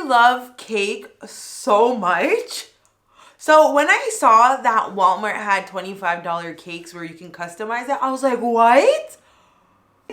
love cake so much. So when I saw that Walmart had $25 cakes where you can customize it, I was like, what?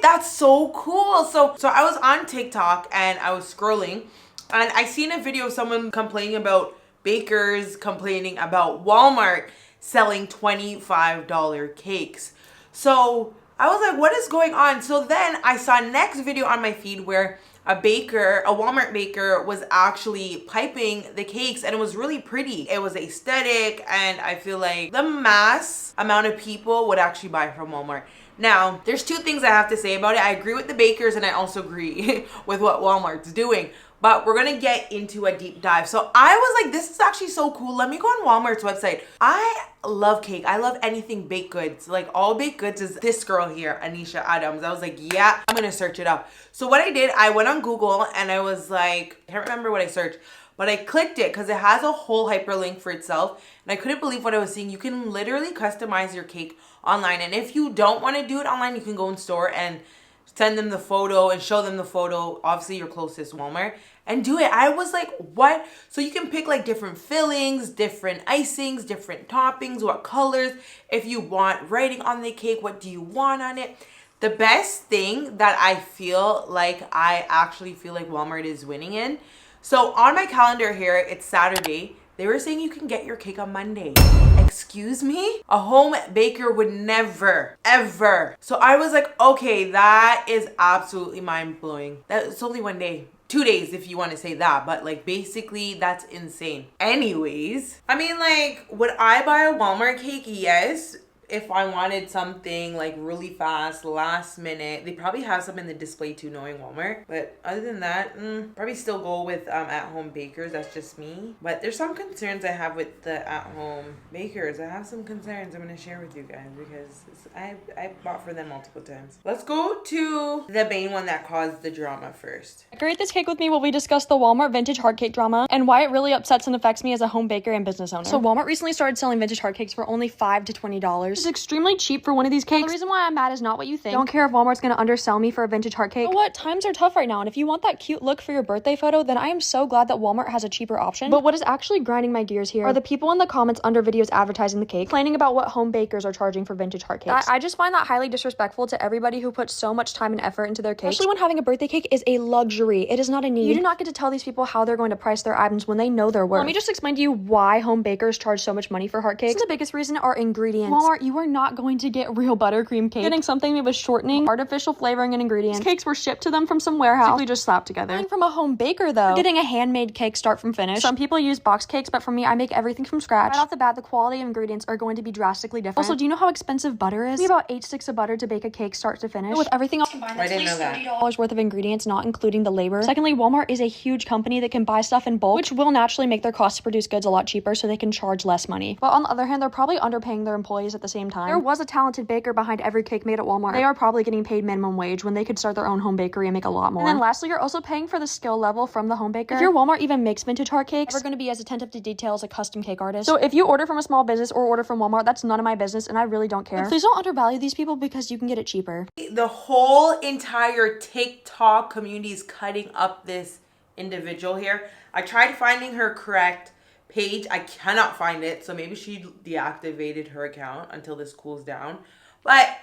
That's so cool. So I was on TikTok and I was scrolling and I seen a video of someone complaining about bakers complaining about Walmart selling $25 cakes. So I was like, what is going on? So then I saw next video on my feed where a Walmart baker was actually piping the cakes and it was really pretty. It was aesthetic and I feel like the mass amount of people would actually buy from Walmart. Now, there's two things I have to say about it. I agree with the bakers and I also agree with what Walmart's doing. But we're gonna get into a deep dive. So I was like, this is actually so cool. Let me go on Walmart's website. I love cake. I love anything baked goods. Like all baked goods is this girl here, Anisha Adams. I was like, yeah, I'm gonna search it up. So what I did, I went on Google and I was like, I can't remember what I searched, but I clicked it because it has a whole hyperlink for itself. And I couldn't believe what I was seeing. You can literally customize your cake online. And if you don't want to do it online, you can go in store and send them the photo and show them the photo, obviously your closest Walmart, and do it. I was like, what? So you can pick like different fillings, different icings, different toppings, what colors. If you want writing on the cake, what do you want on it? The best thing that I feel like I actually feel like Walmart is winning in. So on my calendar here, it's Saturday. They were saying you can get your cake on Monday. Excuse me? A home baker would never, ever. So I was like, okay, that is absolutely mind-blowing. That's only one day. 2 days if you want to say that, but like basically that's insane. Anyways, I mean, like, would I buy a Walmart cake? Yes. If I wanted something like really fast, last minute, they probably have some in the display too, knowing Walmart. But other than that, probably still go with at-home bakers. That's just me. But there's some concerns I have with the at-home bakers. I have some concerns I'm going to share with you guys because I bought for them multiple times. Let's go to the main one that caused the drama first. Decorate this cake with me while we discuss the Walmart vintage heart cake drama and why it really upsets and affects me as a home baker and business owner. So Walmart recently started selling vintage heart cakes for only $5 to $20. It's extremely cheap for one of these cakes. The reason why I'm mad is not what you think. Don't care if Walmart's gonna undersell me for a vintage heart cake. You know what? Times are tough right now, and if you want that cute look for your birthday photo, then I am so glad that Walmart has a cheaper option. But what is actually grinding my gears here are the people in the comments under videos advertising the cake, complaining about what home bakers are charging for vintage heart cakes. I just find that highly disrespectful to everybody who puts so much time and effort into their cake, especially when having a birthday cake is a luxury. It is not a need. You do not get to tell these people how they're going to price their items when they know their worth. Let me just explain to you why home bakers charge so much money for heart cakes. The biggest reason are ingredients. Walmart, you are not going to get real buttercream cake. Getting something made with shortening, artificial flavoring, and ingredients. These cakes were shipped to them from some warehouse, basically just slapped together. Coming from a home baker though, you're getting a handmade cake start from finish. Some people use box cakes, but for me, I make everything from scratch. Right off the bat, the quality of ingredients are going to be drastically different. Also, do you know how expensive butter is? It's about 8 sticks of butter to bake a cake start to finish. With everything else combined, that's at least $30 worth of ingredients, not including the labor. Secondly, Walmart is a huge company that can buy stuff in bulk, which will naturally make their cost to produce goods a lot cheaper so they can charge less money. But on the other hand, they're probably underpaying their employees at the same time. There was a talented baker behind every cake made at Walmart. They are probably getting paid minimum wage when they could start their own home bakery and make a lot more. And then lastly, you're also paying for the skill level from the home baker. If your Walmart even makes vintage heart cakes, we're going to be as attentive to detail as a custom cake artist. So if you order from a small business or order from Walmart, that's none of my business and I really don't care. But please don't undervalue these people because you can get it cheaper. The whole entire TikTok community is cutting up this individual here. I tried finding her correct page. I cannot find it. So maybe she deactivated her account until this cools down. But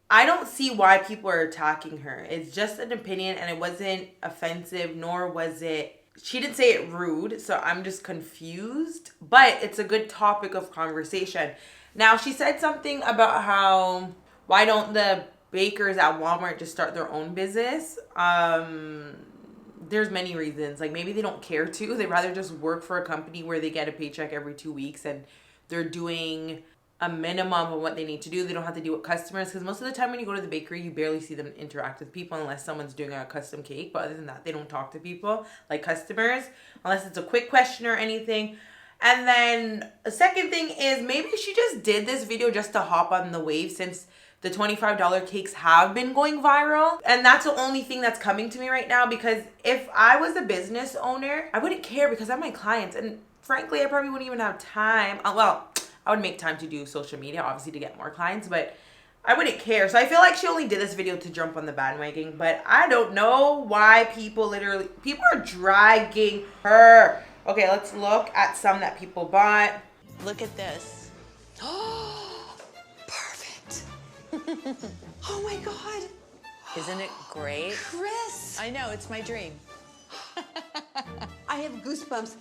I don't see why people are attacking her. It's just an opinion and it wasn't offensive, nor was it, she didn't say it rude. So I'm just confused, but it's a good topic of conversation. Now she said something about how, why don't the bakers at Walmart just start their own business? There's many reasons. Like maybe they don't care to. They'd rather just work for a company where they get a paycheck every 2 weeks and they're doing a minimum of what they need to do. They don't have to deal with customers because most of the time when you go to the bakery, you barely see them interact with people unless someone's doing a custom cake. But other than that, they don't talk to people like customers unless it's a quick question or anything. And then the second thing is maybe she just did this video just to hop on the wave since the $25 cakes have been going viral. And that's the only thing that's coming to me right now, because if I was a business owner, I wouldn't care because I have my clients. And frankly, I probably wouldn't even have time. Well, I would make time to do social media, obviously, to get more clients. But I wouldn't care. So I feel like she only did this video to jump on the bandwagon, but I don't know why people are dragging her. Okay, let's look at some that people bought. Look at this. Oh, perfect. Oh my God. Isn't it great? Chris. I know, it's my dream. I have goosebumps.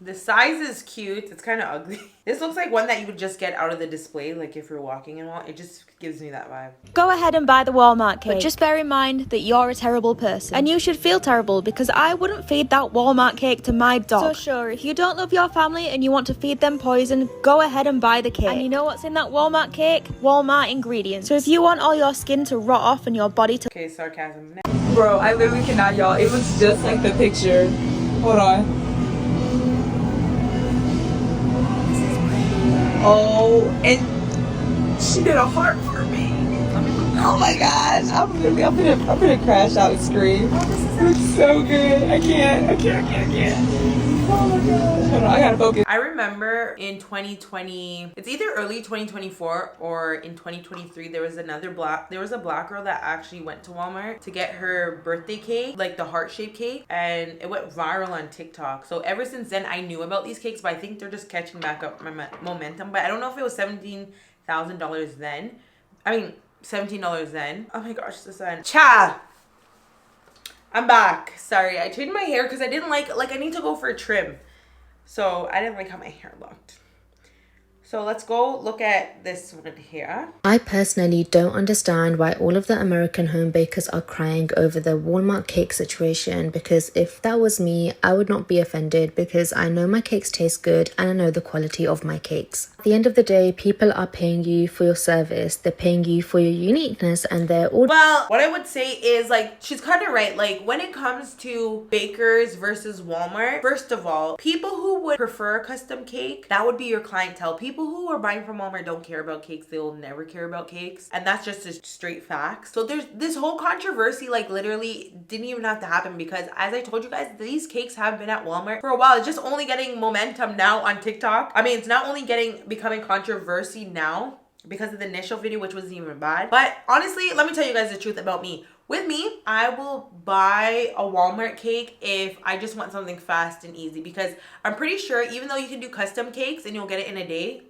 The size is cute. It's kind of ugly. This looks like one that you would just get out of the display, like if you're walking and all. It just gives me that vibe. Go ahead and buy the Walmart cake, but just bear in mind that you're a terrible person. And you should feel terrible because I wouldn't feed that Walmart cake to my dog. So sure, if you don't love your family and you want to feed them poison, go ahead and buy the cake. And you know what's in that Walmart cake? Walmart ingredients. So if you want all your skin to rot off and your body to... Okay, sarcasm. Bro, I literally cannot, y'all. It looks just like the picture. Hold on. Oh, and she did a heart for me. Oh my gosh, I'm gonna crash out and scream. It's so good. I can't. Oh my gosh. Hold on, I gotta focus. I remember in 2020, it's either early 2024 or in 2023, there was a black girl that actually went to Walmart to get her birthday cake, like the heart-shaped cake, and it went viral on TikTok. So ever since then, I knew about these cakes, but I think they're just catching back up my momentum. But I don't know if it was $17,000 then. I mean, $17 then. Oh my gosh, the sun. Cha! I'm back. Sorry, I changed my hair because I didn't like I need to go for a trim. So I didn't like how my hair looked. So let's go look at this one here. I personally don't understand why all of the American home bakers are crying over the Walmart cake situation, because if that was me, I would not be offended because I know my cakes taste good and I know the quality of my cakes. At the end of the day, people are paying you for your service, they're paying you for your uniqueness, and they're all... Well, what I would say is, like, she's kind of right. Like, when it comes to bakers versus Walmart, first of all, people who would prefer a custom cake, that would be your clientele. People who are buying from Walmart don't care about cakes. They will never care about cakes. And that's just a straight fact. So there's this whole controversy, like, literally didn't even have to happen because, as I told you guys, these cakes have been at Walmart for a while. It's just only getting momentum now on TikTok. I mean, it's not only becoming controversy now because of the initial video, which wasn't even bad. But honestly, let me tell you guys the truth about me. With me, I will buy a Walmart cake if I just want something fast and easy, because I'm pretty sure even though you can do custom cakes and you'll get it in a day,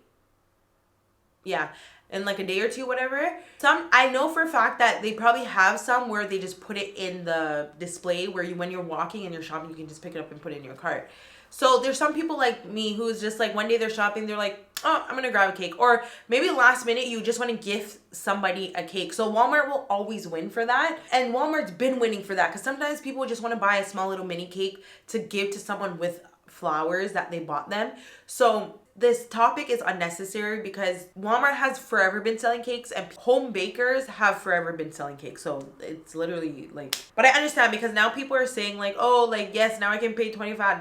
yeah, in like a day or two, whatever. I know for a fact that they probably have some where they just put it in the display where when you're walking and you're shopping, you can just pick it up and put it in your cart. So there's some people like me who's just like, one day they're shopping, they're like, oh, I'm gonna grab a cake. Or maybe last minute you just want to gift somebody a cake. So Walmart will always win for that. And Walmart's been winning for that because sometimes people just want to buy a small little mini cake to give to someone with flowers that they bought them. So this topic is unnecessary because Walmart has forever been selling cakes and home bakers have forever been selling cakes. So it's literally like, but I understand because now people are saying like, oh, like, yes, now I can pay $25,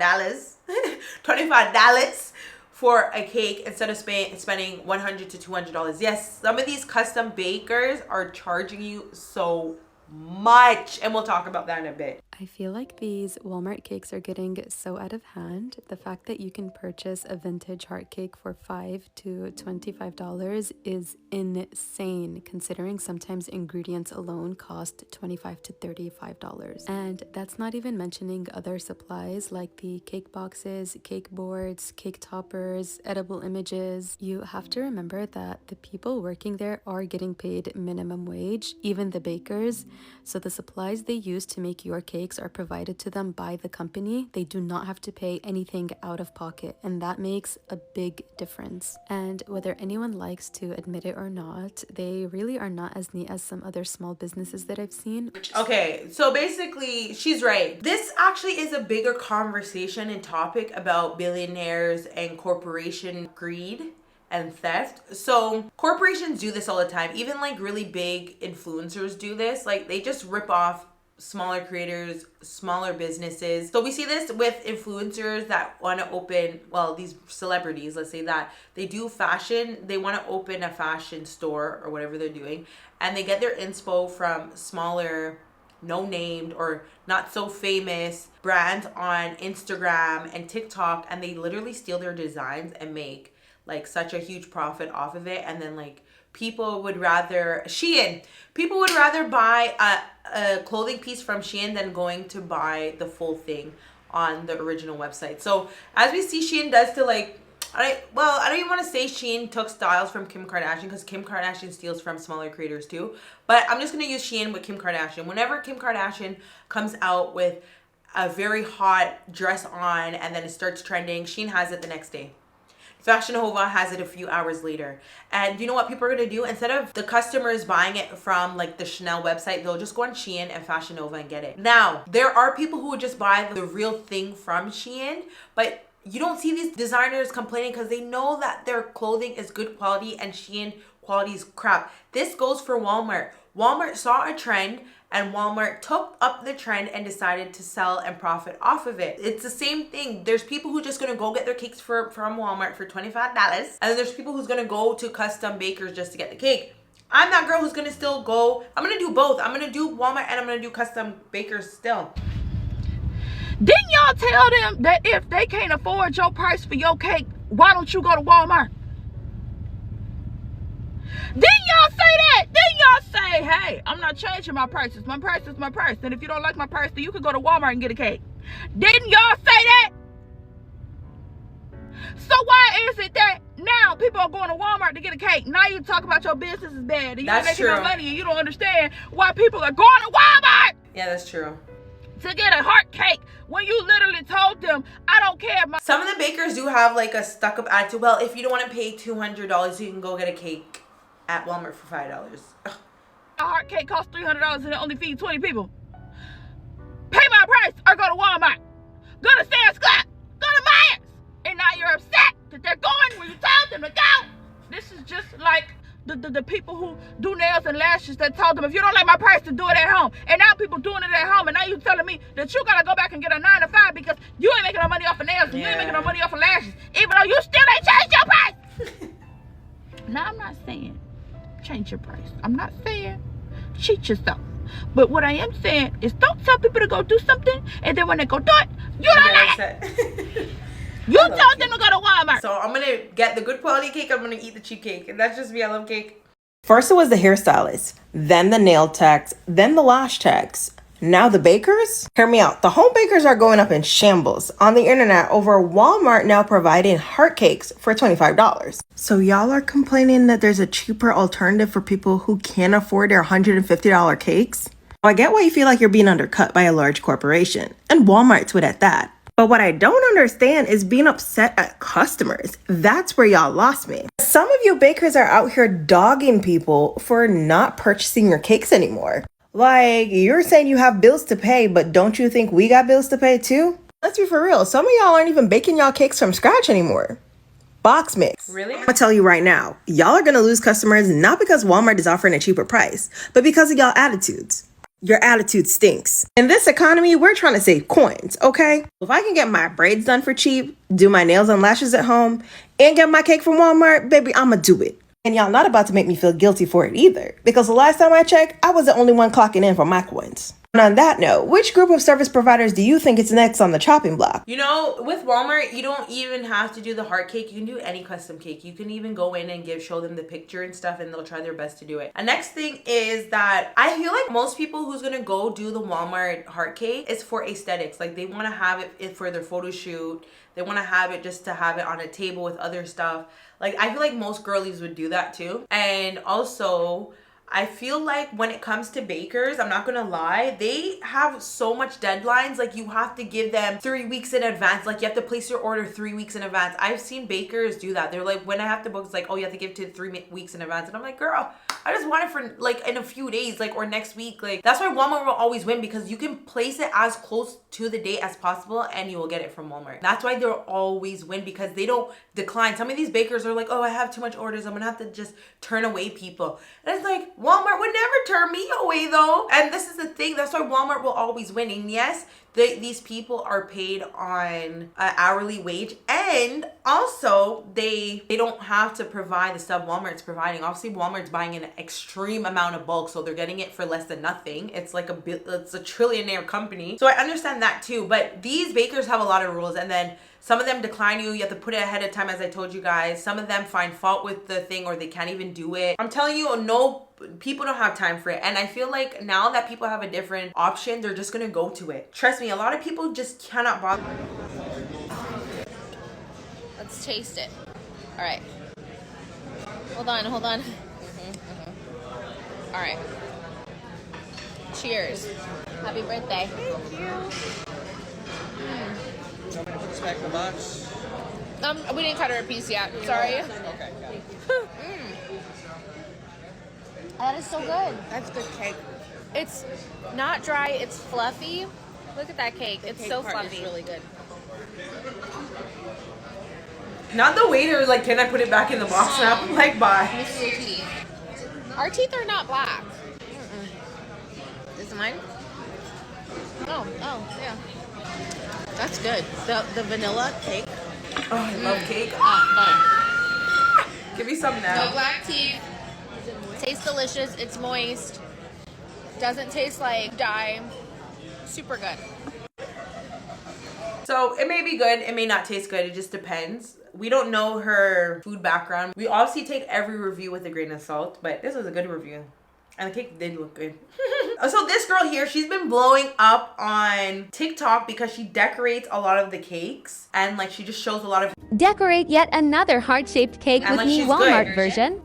$25 for a cake instead of spending $100 to $200. Yes, some of these custom bakers are charging you so much, and we'll talk about that in a bit. I feel like these Walmart cakes are getting so out of hand. The fact that you can purchase a vintage heart cake for $5 to $25 is insane, considering sometimes ingredients alone cost $25 to $35. And that's not even mentioning other supplies like the cake boxes, cake boards, cake toppers, edible images. You have to remember that the people working there are getting paid minimum wage, even the bakers. So the supplies they use to make your cakes are provided to them by the company. They do not have to pay anything out of pocket, and that makes a big difference. And whether anyone likes to admit it or not, they really are not as neat as some other small businesses that I've seen. Okay, so basically she's right. This actually is a bigger conversation and topic about billionaires and corporation greed and theft. So corporations do this all the time. Even like really big influencers do this. Like they just rip off smaller creators, smaller businesses. So we see this with influencers that want to open, well, these celebrities, let's say that they do fashion, they want to open a fashion store or whatever they're doing, and they get their inspo from smaller, no-named or not so famous brands on Instagram and TikTok, and they literally steal their designs and make like such a huge profit off of it, and then like people would rather Shein. People would rather buy a clothing piece from Shein than going to buy the full thing on the original website. So as we see, Shein does to like, I don't even want to say Shein took styles from Kim Kardashian, because Kim Kardashian steals from smaller creators too. But I'm just going to use Shein with Kim Kardashian. Whenever Kim Kardashian comes out with a very hot dress on and then it starts trending, Shein has it the next day. Fashion Nova has it a few hours later. And you know what people are going to do? Instead of the customers buying it from like the Chanel website, they'll just go on Shein and Fashion Nova and get it. Now, there are people who would just buy the real thing from Shein, but you don't see these designers complaining because they know that their clothing is good quality and Shein quality is crap. This goes for Walmart. Walmart saw a trend and Walmart took up the trend and decided to sell and profit off of it. It's the same thing. There's people who just gonna go get their cakes from Walmart for $25, and then there's people who's gonna go to custom bakers just to get the cake. I'm that girl who's gonna still go. I'm gonna do both. I'm gonna do Walmart and I'm gonna do custom bakers still. Didn't y'all tell them that if they can't afford your price for your cake, why don't you go to Walmart? Didn't y'all say that? Didn't y'all say, hey, I'm not changing my prices. My price is my price. And if you don't like my price, then you can go to Walmart and get a cake. Didn't y'all say that? So why is it that now people are going to Walmart to get a cake? Now you talk about your business is bad and you're making no money and you don't understand why people are going to Walmart. Yeah, that's true. To get a heart cake when you literally told them, I don't care. Some of the bakers do have like a stuck up attitude. Well, if you don't want to pay $200, you can go get a cake at Walmart for $5. Ugh. A heart cake costs $300 and it only feeds 20 people. Pay my price or go to Walmart. Go to Sam's Club. Go to Myers. And now you're upset that they're going where you told them to go. This is just like the people who do nails and lashes that told them, if you don't like my price, to do it at home. And now people doing it at home. And now you telling me that you gotta go back and get a 9 to 5 because you ain't making no money off of nails and you ain't making no money off of lashes, even though you still ain't changed your price. Now I'm not saying change your price. I'm not saying cheat yourself. But what I am saying is don't tell people to go do something and then when they go do it, you don't like it. You told them to go to Walmart. So I'm gonna get the good quality cake, I'm gonna eat the cheap cake. And that's just me, I love cake. First it was the hairstylist, then the nail techs, then the lash techs. Now the bakers? Hear me out. The home bakers are going up in shambles on the internet over Walmart now providing heart cakes for $25. So y'all are complaining that there's a cheaper alternative for people who can't afford their $150 cakes? Well, I get why you feel like you're being undercut by a large corporation, and Walmart's with at that. But what I don't understand is being upset at customers. That's where y'all lost me. Some of you bakers are out here dogging people for not purchasing your cakes anymore. Like, you're saying you have bills to pay, but don't you think we got bills to pay too? Let's be for real. Some of y'all aren't even baking y'all cakes from scratch anymore. Box mix. Really? I'm gonna tell you right now, y'all are gonna lose customers not because Walmart is offering a cheaper price, but because of y'all attitudes. Your attitude stinks. In this economy, we're trying to save coins, okay? If I can get my braids done for cheap, do my nails and lashes at home, and get my cake from Walmart, baby, I'ma do it. And y'all not about to make me feel guilty for it either, because the last time I checked, I was the only one clocking in for my coins. And on that note, which group of service providers do you think is next on the chopping block? You know, with Walmart, you don't even have to do the heart cake. You can do any custom cake. You can even go in and show them the picture and stuff, and they'll try their best to do it. And next thing is that I feel like most people who's gonna go do the Walmart heart cake is for aesthetics. Like, they want to have it for their photo shoot. They want to have it just to have it on a table with other stuff. Like, I feel like most girlies would do that too. And also, I feel like when it comes to bakers, I'm not gonna lie, they have so much deadlines. Like, you have to give them 3 weeks in advance. Like, you have to place your order 3 weeks in advance. I've seen bakers do that. They're like, when I have to book, it's like, oh, you have to give to 3 weeks in advance. And I'm like, girl, I just want it for like in a few days, like, or next week. Like, that's why Walmart will always win, because you can place it as close to the date as possible and you will get it from Walmart. That's why they'll always win, because they don't decline. Some of these bakers are like, oh, I have too much orders, I'm gonna have to just turn away people. And it's like, Walmart would never turn me away though. And this is the thing, that's why Walmart will always win. And yes, these people are paid on an hourly wage, and also they don't have to provide the stuff Walmart's providing. Obviously Walmart's buying an extreme amount of bulk, so they're getting it for less than nothing. It's like it's a trillionaire company, so I understand that too. But these bakers have a lot of rules, and then some of them decline you have to put it ahead of time, as I told you guys. Some of them find fault with the thing, or they can't even do it. I'm telling you, no, people don't have time for it. And I feel like now that people have a different option, they're just gonna go to it. Trust me, a lot of people just cannot bother. Let's taste it. All right. Hold on. All right. Cheers. Happy birthday. Thank you. Put this back in the box. We didn't cut her a piece yet. Sorry. Okay. That is so good. That's good cake. It's not dry. It's fluffy. Look at that cake. It's so fluffy. It's really good. Not the waiter like, can I put it back in the box now? I'm like, bye. Let me see your teeth. Our teeth are not black. Is it mine? Oh, yeah. That's good. The vanilla cake. Oh, I love cake. Give me some now. No black teeth. Tastes delicious. It's moist. Doesn't taste like dye. Super good. So it may be good, it may not taste good, it just depends. We don't know her food background. We obviously take every review with a grain of salt, but this was a good review. And the cake did look good. So this girl here, she's been blowing up on TikTok because she decorates a lot of the cakes. And like, she just shows a lot of... Decorate yet another heart-shaped cake and with like, me she's Walmart good. version.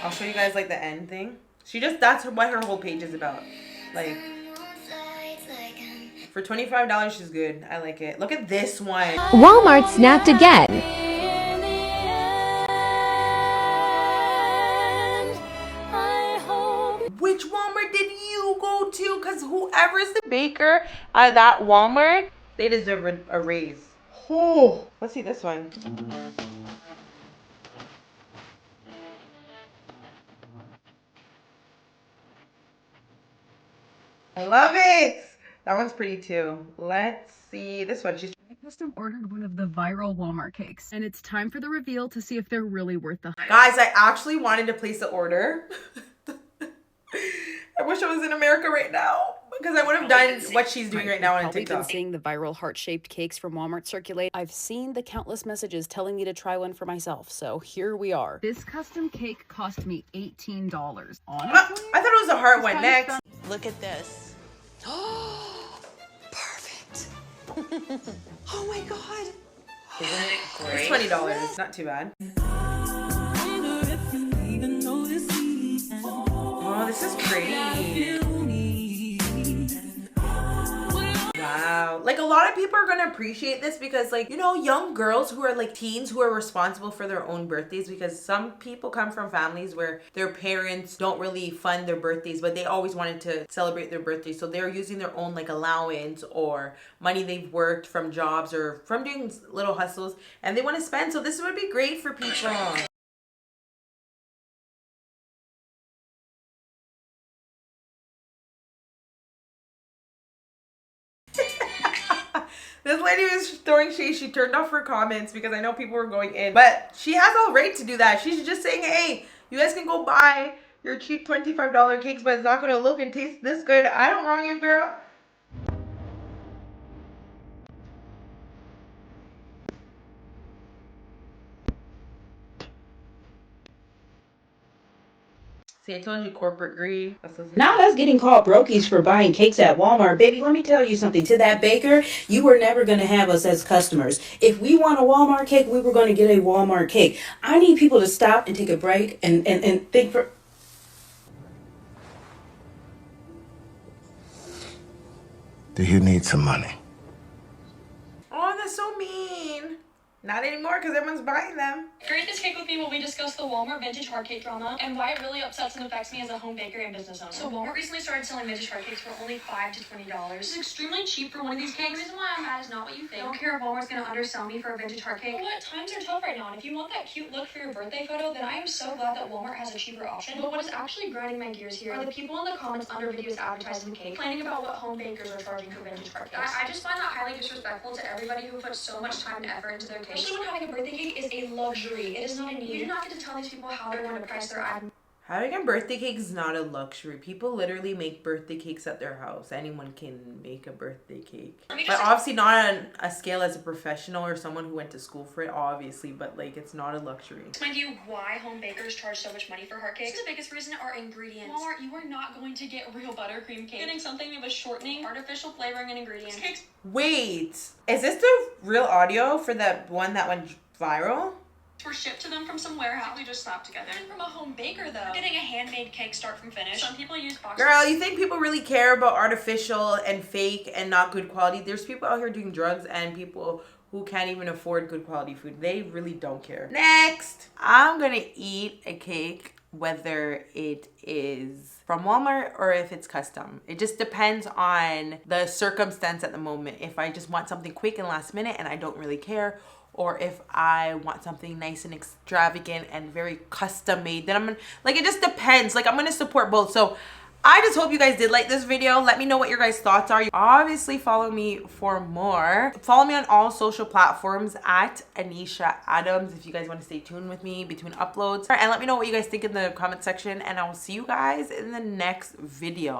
I'll show you guys like the end thing. That's what her whole page is about. Like, for $25, she's good. I like it. Look at this one. Walmart snapped again. Which Walmart did you go to? Because whoever's the baker at that Walmart, they deserve a raise. Oh, let's see this one. I love it. That one's pretty too. Let's see this one. I custom ordered one of the viral Walmart cakes, and it's time for the reveal to see if they're really worth the hype. Guys, I actually wanted to place the order. I wish I was in America right now, because I would have done what she's doing right now on Probably been TikTok. seeing the viral heart-shaped cakes from Walmart circulate. I've seen the countless messages telling me to try one for myself, so here we are. This custom cake cost me $18. Honestly, I thought it was a heart one. Next. Look at this. Perfect. Oh my God. Isn't it great? It's $20. Not too bad. Oh, this is pretty. Wow. Like, a lot of people are gonna appreciate this because, like, you know, young girls who are like teens who are responsible for their own birthdays, because some people come from families where their parents don't really fund their birthdays, but they always wanted to celebrate their birthday. So they're using their own like allowance or money they've worked from jobs or from doing little hustles, and they want to spend. So this would be great for people. This lady was throwing shade. She turned off her comments because I know people were going in. But she has all right to do that. She's just saying, hey, you guys can go buy your cheap $25 cakes, but it's not going to look and taste this good. I don't wrong you, girl. See, I told you corporate greed. Now that's getting called brokies for buying cakes at Walmart. Baby, let me tell you something. To that baker, you were never going to have us as customers. If we want a Walmart cake, we were going to get a Walmart cake. I need people to stop and take a break and think for... Do you need some money? Oh, that's so mean. Not anymore because everyone's buying them. Create this cake with me while we discuss the Walmart vintage heart cake drama and why it really upsets and affects me as a home baker and business owner. So Walmart recently started selling vintage heart cakes for only $5 to $20. This is extremely cheap for one of these cakes. The reason why I'm mad is not what you think. I don't care if Walmart's gonna undersell me for a vintage heart cake. But what? Times are tough right now, and if you want that cute look for your birthday photo, then I am so glad that Walmart has a cheaper option. But what is actually grinding my gears here are the people in the comments under videos advertising the cake, complaining about what home bakers are charging for vintage heart cakes. I just find that highly disrespectful to everybody who puts so much time and effort into their cake. Especially when having a birthday cake is a luxury. It is not a need. You do not get to tell these people how they're going to price their item. Having a birthday cake is not a luxury. People literally make birthday cakes at their house. Anyone can make a birthday cake. But obviously not on a scale as a professional or someone who went to school for it, obviously. But like, it's not a luxury. Mind you, why home bakers charge so much money for heart cakes? The biggest reason are ingredients. Walmart, you are not going to get real buttercream cake. You're getting something with a shortening, artificial flavoring, and ingredients. Wait, is this the real audio for that one that went viral? Were shipped to them from some warehouse. We just slapped together. From a home baker, though. Getting a handmade cake start from finish. Some people use boxes. Girl, you think people really care about artificial and fake and not good quality? There's people out here doing drugs and people who can't even afford good quality food. They really don't care. Next, I'm gonna eat a cake whether it is from Walmart or if it's custom. It just depends on the circumstance at the moment. If I just want something quick and last minute and I don't really care, or if I want something nice and extravagant and very custom made, then I'm gonna, like, it just depends. Like, I'm gonna support both. So I just hope you guys did like this video. Let me know what your guys' thoughts are. Obviously follow me for more. Follow me on all social platforms at Anisha Adams if you guys want to stay tuned with me between uploads. And let me know what you guys think in the comment section, and I will see you guys in the next video.